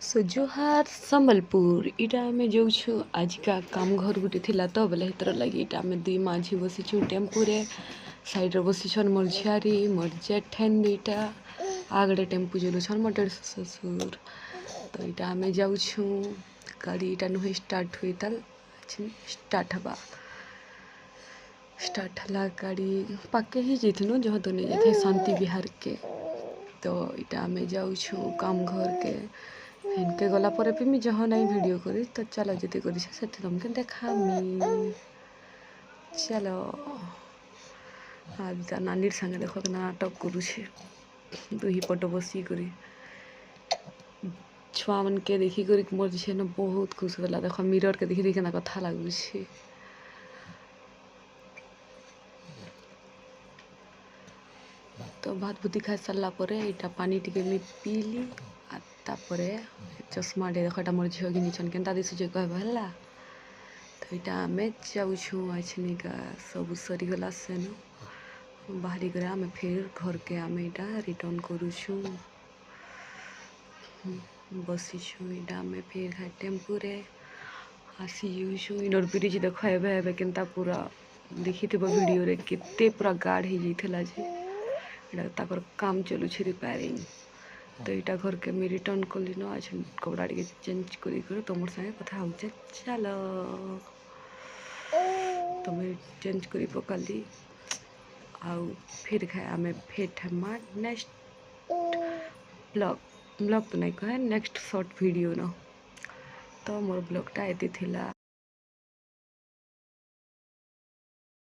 सो जोहार संबलपुर इटा आमे जाऊछु आज का काम घर गुटे थिला तो बेले हेतर लगी इटा आमे दुई माझी बसीछु टेम्पू रे साइड रे बसीछन मोर झियारी मोर जेठेन दुईटा आगड़े टेम्पू चलुछन मोर डेढ़ ससुर तो इटा आमे जाऊछु गाड़ी इटा नुहे स्टार्ट हुई तल स्टार्ट हवा स्टार्ट हला गाड़ी पाके ही जाइथिनु जहाँ तो नहीं जाथे शांति विहार के तो इटा आमे जाऊछु काम घर के इनके गला पर भी मी जहाँ नहीं वीडियो करी तो चलो जति करी से तुमके देखामी चलो आज नानीर संगे देख नाटक करुछे दुही पट बसी करी छुआ मन के देखी करी मोर झे न बहुत खुश होला देख मिरर के देखी देखी ना कथा लागुछे तो भात भुती खाई सारा पर इटा पानी टिके मी पीली तापरे चश्मा टे देखा मोर झील घिनीछन केन्ता दिशुचे कहला तो इटा आमे जाऊछु आछनिका सब सरीगला सेन बाहरी करे आमे फिर घर के आमे इटा रिटर्न करुछु बसीछु इटा आमे फिर खाए टेम्पू रे आसी जाऊछु इनर ब्रिज देख एबे केन्ता पूरा देखी वीडियो रे केते पूरा गाढ़ हो जाइथिला जे ताकर काम चलुछे रिपेयरिंग तो इटा घर के मी रिटर्न कली न आज कपड़ा टे चेंज कर तुम संगे कथा हो चलो तो मैं चेंज कर पकली आउ फिर खाए आमे फेट हमा नेक्स्ट ब्लॉग ब्लॉग तो नहीं कहे नेक्स्ट शॉर्ट वीडियो न तो मोर ब्लॉगटा एति थिला।